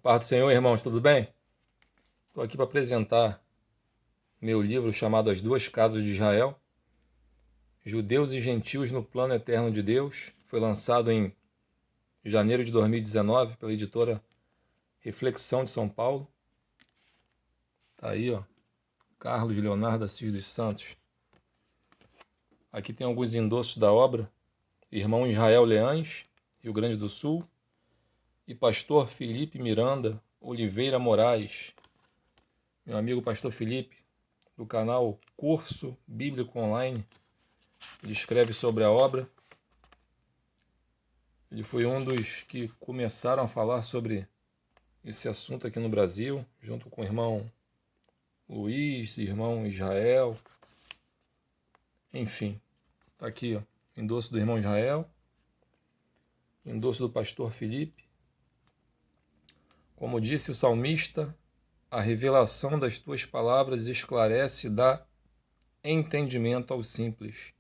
Paz do Senhor, irmãos, tudo bem? Estou aqui para apresentar meu livro chamado As Duas Casas de Israel, Judeus e Gentios no Plano Eterno de Deus. Foi lançado em janeiro de 2019 pela editora Reflexão de São Paulo. Tá aí, ó, Carlos Leonardo Assis dos Santos. Aqui tem alguns endossos da obra. Irmão Israel Leães, Rio Grande do Sul, e pastor Felipe Miranda Oliveira Moraes, meu amigo pastor Felipe, do canal Curso Bíblico Online. Ele escreve sobre a obra. Ele foi um dos que começaram a falar sobre esse assunto aqui no Brasil, junto com o irmão Luiz, irmão Israel. Enfim, tá aqui, ó, endosso do irmão Israel, endosso do pastor Felipe. Como disse o salmista, a revelação das tuas palavras esclarece e dá entendimento aos simples.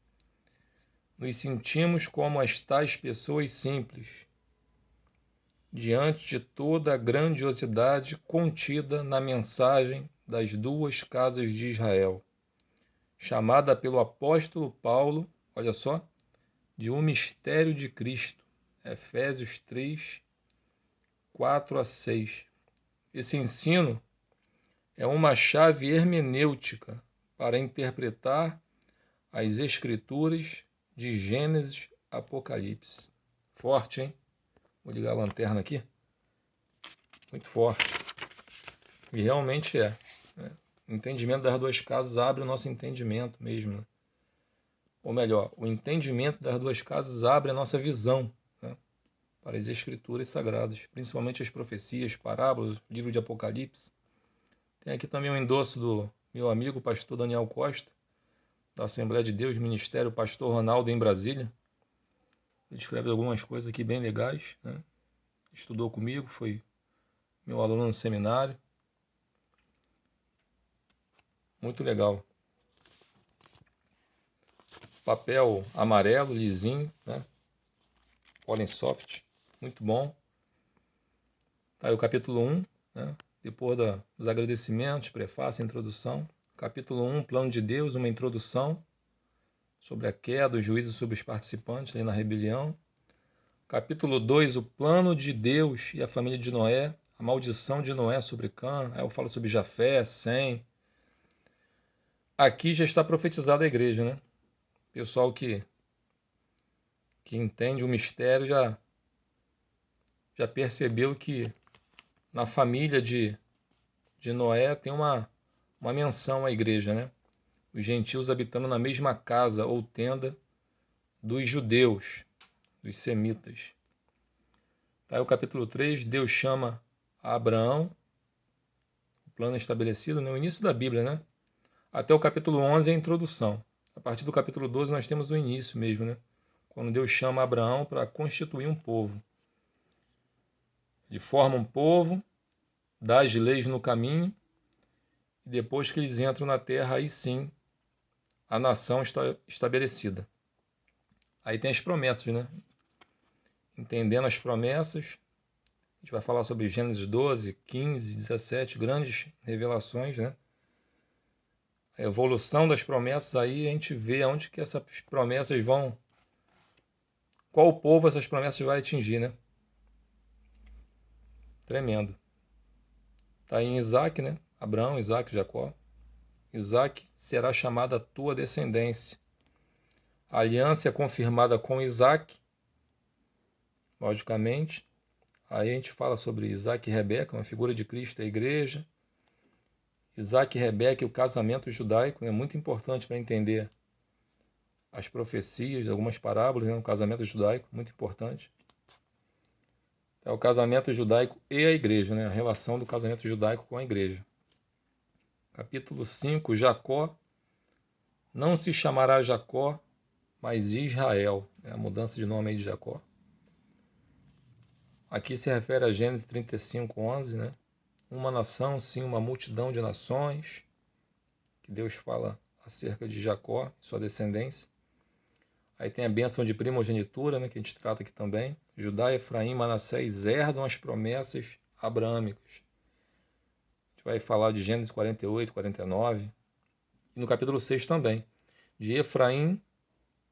Nos sentimos como as tais pessoas simples, diante de toda a grandiosidade contida na mensagem das duas casas de Israel, chamada pelo apóstolo Paulo, olha só, de um mistério de Cristo, Efésios 3, 4 a 6. Esse ensino é uma chave hermenêutica para interpretar as Escrituras de Gênesis a Apocalipse. Forte, hein? Vou ligar a lanterna aqui. Muito forte. E realmente é. O entendimento das duas casas abre o nosso entendimento mesmo. Né? Ou melhor, o entendimento das duas casas abre a nossa visão, né, para as Escrituras sagradas, principalmente as profecias, parábolas, livro de Apocalipse. Tem aqui também um endosso do meu amigo pastor Daniel Costa, da Assembleia de Deus, Ministério Pastor Ronaldo em Brasília. Ele escreve algumas coisas aqui bem legais, né? Estudou comigo, foi meu aluno no seminário. Muito legal. Papel amarelo, lisinho, né? Pollen soft, muito bom. Tá aí o capítulo 1, né? Depois dos agradecimentos, prefácio, introdução. Capítulo 1, plano de Deus, uma introdução sobre a queda, o juízo sobre os participantes ali na rebelião. Capítulo 2, o plano de Deus e a família de Noé, a maldição de Noé sobre Cã. Aí eu falo sobre Jafé, Sem. Aqui já está profetizada a igreja, né? Pessoal que entende o mistério já percebeu que na família de Noé tem uma menção à igreja, né? Os gentios habitando na mesma casa ou tenda dos judeus, dos semitas. Tá aí o capítulo 3, Deus chama a Abraão, o plano estabelecido, né? O início da Bíblia, né? Até o capítulo 11 é a introdução. A partir do capítulo 12 nós temos o início mesmo, né? Quando Deus chama Abraão para constituir um povo. Ele forma um povo, dá as leis no caminho, e depois que eles entram na terra, aí sim a nação está estabelecida. Aí tem as promessas, né? Entendendo as promessas, a gente vai falar sobre Gênesis 12, 15, 17, grandes revelações, né? A evolução das promessas, aí a gente vê aonde que essas promessas vão, qual povo essas promessas vai atingir, né? Tremendo. Está em Isaac, né? Abraão, Isaac, Jacó. Isaac será chamada a tua descendência. A aliança é confirmada com Isaac, logicamente. Aí a gente fala sobre Isaac e Rebeca, uma figura de Cristo, a igreja. Isaac e Rebeca e o casamento judaico é muito importante para entender as profecias, algumas parábolas, né? O casamento judaico, muito importante. É o casamento judaico e a igreja, né? A relação do casamento judaico com a igreja. Capítulo 5, Jacó. Não se chamará Jacó, mas Israel. É a mudança de nome aí de Jacó. Aqui se refere a Gênesis 35, 11, né? Uma nação, sim, uma multidão de nações, que Deus fala acerca de Jacó e sua descendência. Aí tem a bênção de primogenitura, né, que a gente trata aqui também. Judá, Efraim, Manassés herdam as promessas abraâmicos. A gente vai falar de Gênesis 48, 49, e no capítulo 6 também. De Efraim,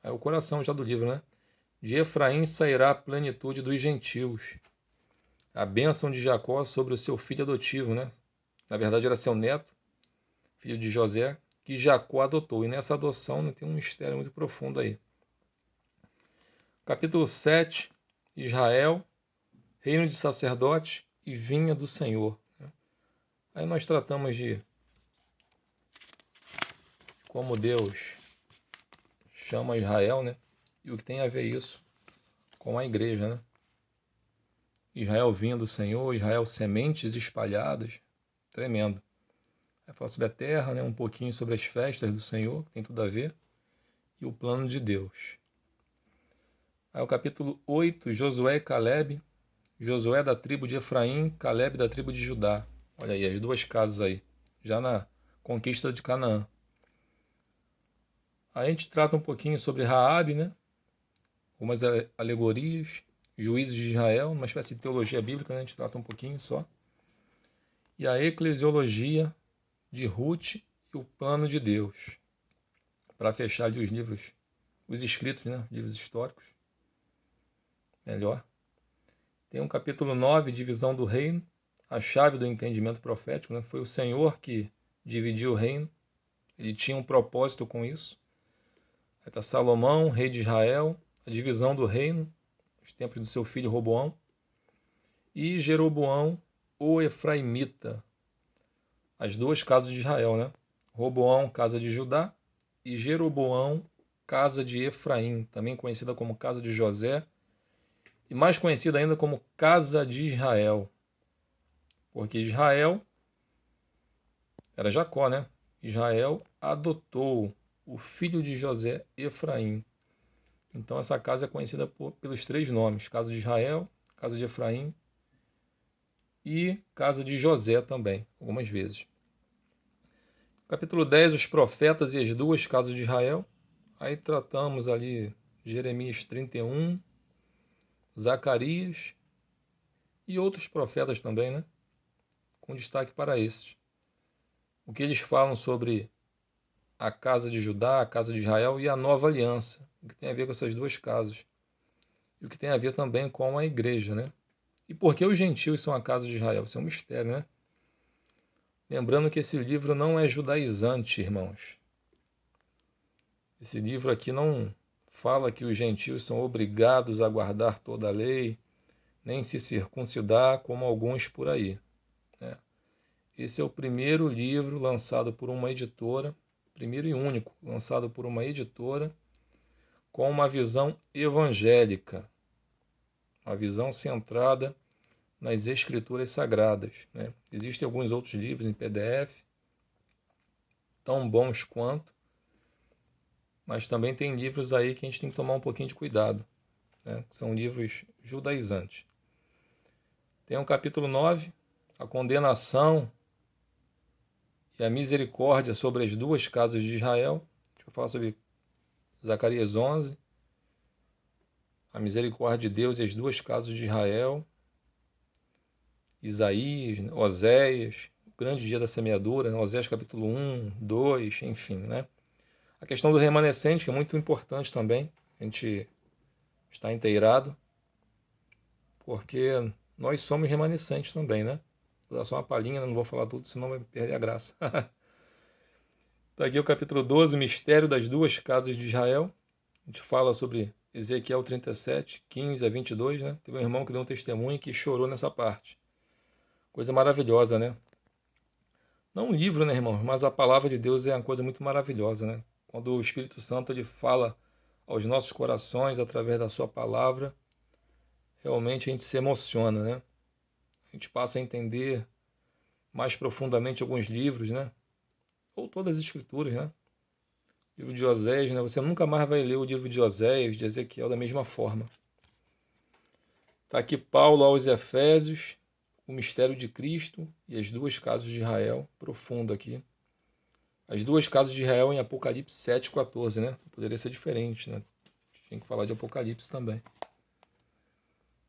é o coração já do livro, né? De Efraim sairá a plenitude dos gentios. A bênção de Jacó sobre o seu filho adotivo, né? Na verdade era seu neto, filho de José, que Jacó adotou. E nessa adoção, né, tem um mistério muito profundo aí. Capítulo 7, Israel, reino de sacerdotes e vinha do Senhor. Aí nós tratamos de como Deus chama Israel, né? E o que tem a ver isso com a igreja, né? Israel vinha do Senhor, Israel sementes espalhadas, tremendo. Vai falar sobre a terra, né? Um pouquinho sobre as festas do Senhor, que tem tudo a ver, e o plano de Deus. Aí o capítulo 8, Josué e Calebe, Josué da tribo de Efraim, Calebe da tribo de Judá. Olha aí, as duas casas aí, já na conquista de Canaã. Aí a gente trata um pouquinho sobre Raabe, né? Algumas alegorias, juízes de Israel, uma espécie de teologia bíblica, né? A gente trata um pouquinho só. E a eclesiologia de Ruth e o plano de Deus. Para fechar ali os livros, os escritos, né? Livros históricos. Melhor. Tem um capítulo 9, divisão do reino, a chave do entendimento profético, né? Foi o Senhor que dividiu o reino, ele tinha um propósito com isso. Aí está Salomão, rei de Israel, a divisão do reino, os tempos do seu filho Roboão, e Jeroboão, o Efraimita, as duas casas de Israel, né? Roboão, casa de Judá, e Jeroboão, casa de Efraim, também conhecida como casa de José, e mais conhecida ainda como casa de Israel, porque Israel era Jacó, né? Israel adotou o filho de José, Efraim. Então essa casa é conhecida pelos três nomes, casa de Israel, casa de Efraim e casa de José também, algumas vezes. Capítulo 10, os profetas e as duas casas de Israel. Aí tratamos ali Jeremias 31, Zacarias e outros profetas também, né? Com destaque para esses. O que eles falam sobre a casa de Judá, a casa de Israel e a nova aliança. O que tem a ver com essas duas casas. E o que tem a ver também com a igreja, né? E por que os gentios são a casa de Israel? Isso é um mistério, né? Lembrando que esse livro não é judaizante, irmãos. Esse livro aqui não fala que os gentios são obrigados a guardar toda a lei, nem se circuncidar, como alguns por aí, né? Esse é o primeiro livro lançado por uma editora, primeiro e único, lançado por uma editora, com uma visão evangélica, uma visão centrada nas escrituras sagradas, né? Existem alguns outros livros em PDF, tão bons quanto, mas também tem livros aí que a gente tem que tomar um pouquinho de cuidado, né? São livros judaizantes. Tem um capítulo 9, a condenação e a misericórdia sobre as duas casas de Israel. A gente vai falar sobre Zacarias 11, a misericórdia de Deus e as duas casas de Israel. Isaías, Oséias, o grande dia da semeadura, né? Oséias capítulo 1, 2, enfim, né? A questão do remanescente, que é muito importante também, a gente está inteirado, porque nós somos remanescentes também, né? Vou dar só uma palhinha, não vou falar tudo, senão vai perder a graça. Está aqui o capítulo 12, o mistério das duas casas de Israel. A gente fala sobre Ezequiel 37, 15 a 22, né? Teve um irmão que deu um testemunho que chorou nessa parte. Coisa maravilhosa, né? Não um livro, né, irmão? Mas a palavra de Deus é uma coisa muito maravilhosa, né? Quando o Espírito Santo ele fala aos nossos corações através da sua palavra, realmente a gente se emociona, né? A gente passa a entender mais profundamente alguns livros, né? Ou todas as escrituras, né? O livro de Oséias, né? Você nunca mais vai ler o livro de Oséias, de Ezequiel da mesma forma. Está aqui Paulo aos Efésios, o mistério de Cristo e as duas casas de Israel, profundo aqui. As duas casas de Israel em Apocalipse 7,14, né? Poderia ser diferente, né? Tinha que falar de Apocalipse também.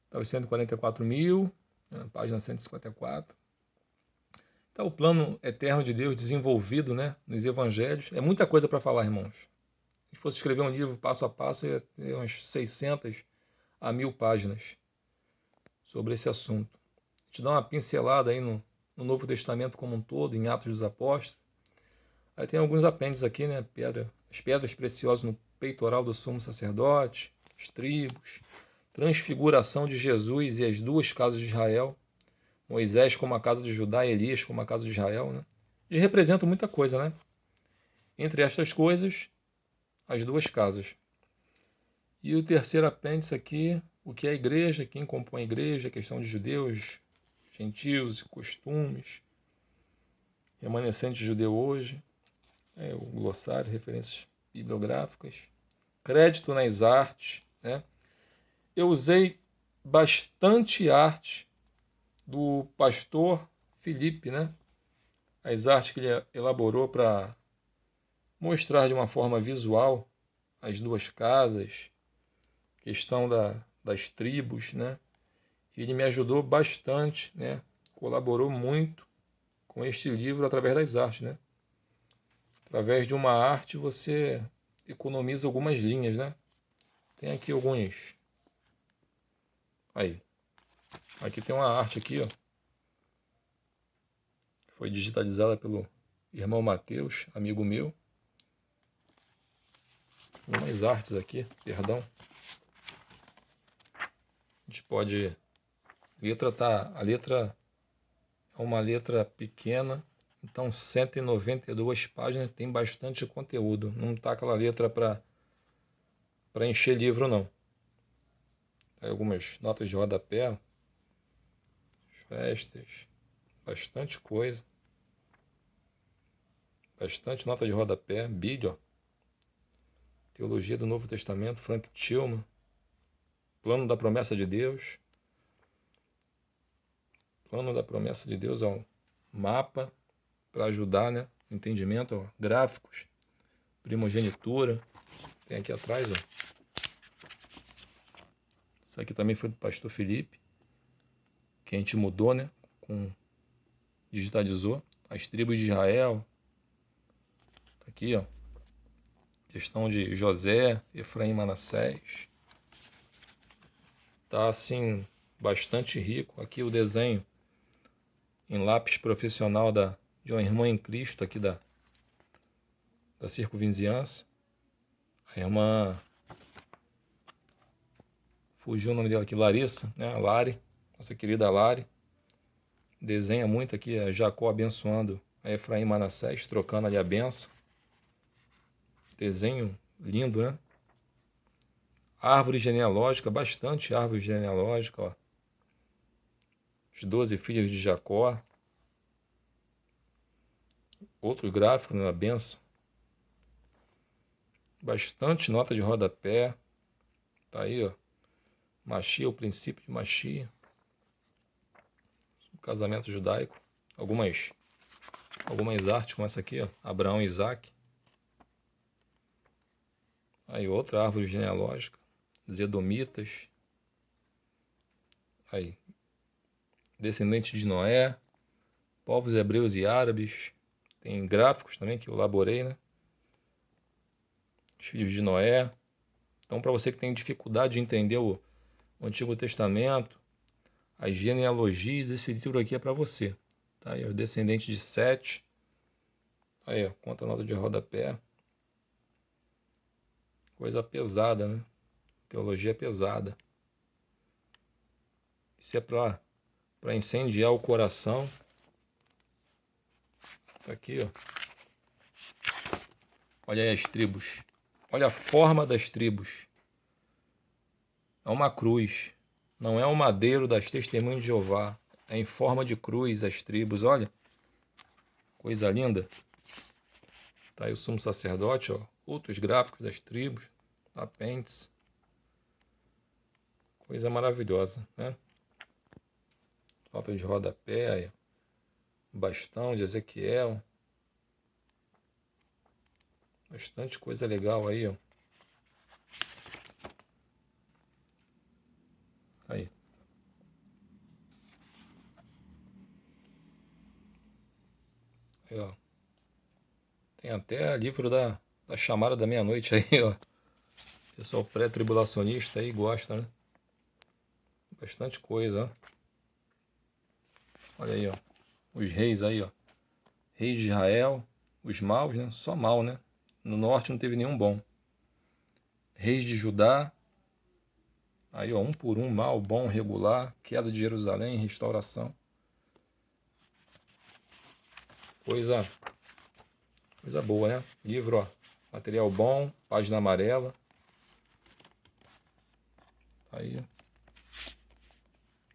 Está os 144 mil, Página 154. Então, o plano eterno de Deus desenvolvido, né, nos evangelhos. É muita coisa para falar, irmãos. Se fosse escrever um livro passo a passo, ia ter umas 600 a 1000 páginas sobre esse assunto. A gente dá uma pincelada aí no Novo Testamento como um todo, em Atos dos Apóstolos. Aí tem alguns apêndices aqui, né? As pedras preciosas no peitoral do sumo sacerdote, as tribos, transfiguração de Jesus e as duas casas de Israel, Moisés como a casa de Judá e Elias como a casa de Israel, né? E representam muita coisa, né? Entre estas coisas, as duas casas. E o terceiro apêndice aqui, o que é a igreja, quem compõe a igreja, a questão de judeus, gentios e costumes, remanescente judeu hoje, o glossário, referências bibliográficas, crédito nas artes, né? Eu usei bastante arte do pastor Felipe, né? As artes que ele elaborou para mostrar de uma forma visual as duas casas, questão das tribos, né? Ele me ajudou bastante, né? Colaborou muito com este livro através das artes, né? Através de uma arte você economiza algumas linhas, né? Tem aqui alguns. Aí. Aqui tem uma arte aqui, ó. Foi digitalizada pelo irmão Mateus, amigo meu. Umas artes aqui, perdão. A gente pode. A letra é uma letra pequena, então 192 páginas, tem bastante conteúdo. Não tá aquela letra para encher livro, não. Tem algumas notas de rodapé, festas, bastante coisa. Bastante nota de rodapé, Bíblia, Teologia do Novo Testamento, Frank Tillman, Plano da Promessa de Deus. Plano da Promessa de Deus é um mapa para ajudar, né? Entendimento, ó, gráficos, primogenitura. Tem aqui atrás, ó. Isso aqui também foi do pastor Felipe, que a gente mudou, né? Digitalizou. As tribos de Israel. Tá aqui, ó. Questão de José, Efraim e Manassés. Tá assim, bastante rico. Aqui o desenho em lápis profissional de uma irmã em Cristo aqui da circunvizinhança. A irmã, fugiu o nome dela aqui, Larissa, né? Lari, nossa querida Lari. Desenha muito aqui a Jacó abençoando a Efraim e Manassés, trocando ali a benção. Desenho lindo, né? Árvore genealógica, bastante árvore genealógica, ó. Os 12 filhos de Jacó. Outro gráfico na benção. Bastante nota de rodapé. Tá aí, ó. Machia, o princípio de Machia. O casamento judaico. Algumas artes como essa aqui, ó. Abraão e Isaac. Aí outra árvore genealógica. Zedomitas. Aí. Descendentes de Noé. Povos hebreus e árabes. Tem gráficos também que eu elaborei, né? Os filhos de Noé. Então, para você que tem dificuldade de entender o Antigo Testamento, as genealogias, esse livro aqui é para você. Tá aí, o descendente de Sete. Aí, ó, conta a nota de rodapé. Coisa pesada, né? Teologia pesada. Isso é para incendiar o coração. Tá aqui, ó. Olha aí as tribos. Olha a forma das tribos. É uma cruz. Não é um madeiro das testemunhas de Jeová. É em forma de cruz as tribos, olha. Coisa linda. Tá aí o sumo sacerdote, ó. Outros gráficos das tribos. Apêndice. Coisa maravilhosa, né? Nota de rodapé, aí. Bastão de Ezequiel. Bastante coisa legal aí, ó. Aí. Aí, ó. Tem até livro da chamada da meia-noite aí, ó. Pessoal pré-tribulacionista aí gosta, né? Bastante coisa, ó. Olha aí, ó. Os reis aí, ó. Reis de Israel, os maus, né? Só mal, né? No norte não teve nenhum bom. Reis de Judá, aí ó, um por um, mal, bom, regular, queda de Jerusalém, restauração. Coisa boa, né? Livro, ó, material bom, página amarela. Aí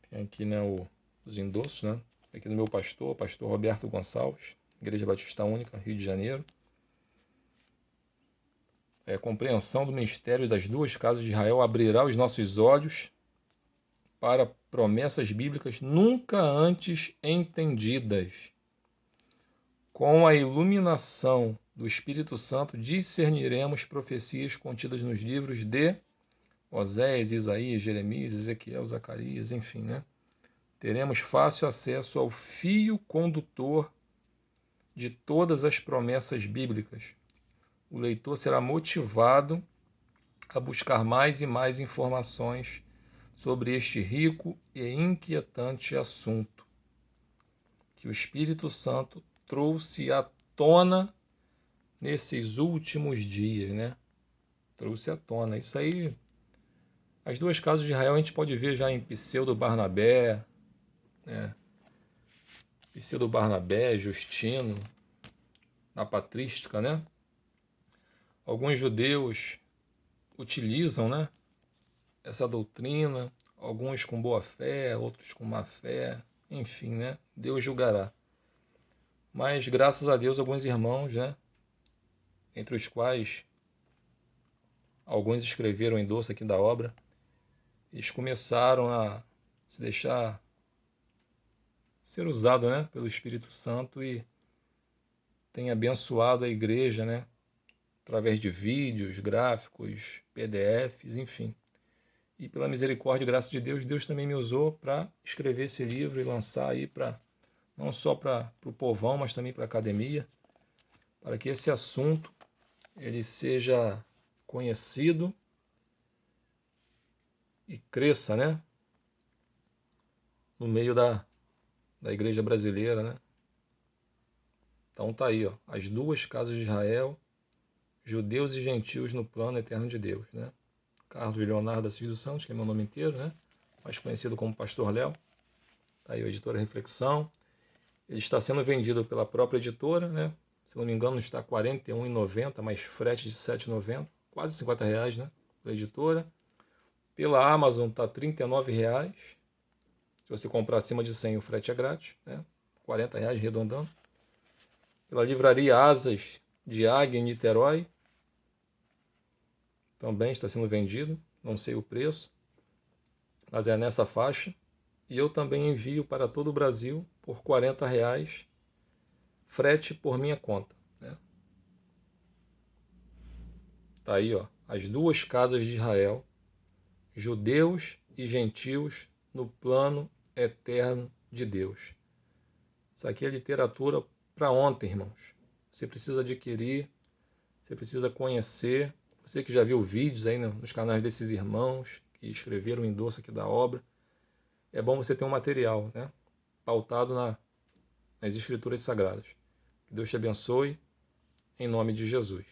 tem aqui, né, os endossos, né? Aqui do meu pastor Roberto Gonçalves, Igreja Batista Única, Rio de Janeiro. Compreensão do mistério das duas casas de Israel abrirá os nossos olhos para promessas bíblicas nunca antes entendidas. Com a iluminação do Espírito Santo, discerniremos profecias contidas nos livros de Oséias, Isaías, Jeremias, Ezequiel, Zacarias, enfim, né? Teremos fácil acesso ao fio condutor de todas as promessas bíblicas. O leitor será motivado a buscar mais e mais informações sobre este rico e inquietante assunto que o Espírito Santo trouxe à tona nesses últimos dias, né? Trouxe à tona. Isso aí, as duas casas de Israel a gente pode ver já em Pseudo-Barnabé, né? Pseudo-Barnabé, Justino, na patrística, né? Alguns judeus utilizam, né, essa doutrina, alguns com boa fé, outros com má fé, enfim, né? Deus julgará. Mas graças a Deus alguns irmãos, né, entre os quais alguns escreveram o endosso aqui da obra, eles começaram a se deixar ser usado, né, pelo Espírito Santo e tem abençoado a igreja, né, através de vídeos, gráficos, PDFs, enfim. E pela misericórdia e graça de Deus, Deus também me usou para escrever esse livro e lançar aí para não só para o povão, mas também para a academia, para que esse assunto ele seja conhecido e cresça, né, no meio da igreja brasileira, né? Então tá aí, ó, as duas casas de Israel, judeus e gentios no plano eterno de Deus, né? Carlos Leonardo da Silva dos Santos, que é meu nome inteiro, né? Mais conhecido como Pastor Léo. Tá aí a editora Reflexão. Ele está sendo vendido pela própria editora, né? Se não me engano, está R$ 41,90, mais frete de R$ 7,90, quase R$ 50, né? Pela editora. Pela Amazon está R$ 39,00. Se você comprar acima de 100, o frete é grátis, né? R$ 40,00 arredondando. Pela livraria Asas de Águia em Niterói, também está sendo vendido, não sei o preço, mas é nessa faixa. E eu também envio para todo o Brasil por R$ 40,00, frete por minha conta, né? Tá aí, ó, as duas casas de Israel, judeus e gentios no plano eterno de Deus. Isso aqui é literatura para ontem, irmãos. Você precisa adquirir, você precisa conhecer. Você que já viu vídeos aí nos canais desses irmãos que escreveram o endosso aqui da obra, é bom você ter um material, né, pautado nas Escrituras Sagradas. Que Deus te abençoe, em nome de Jesus.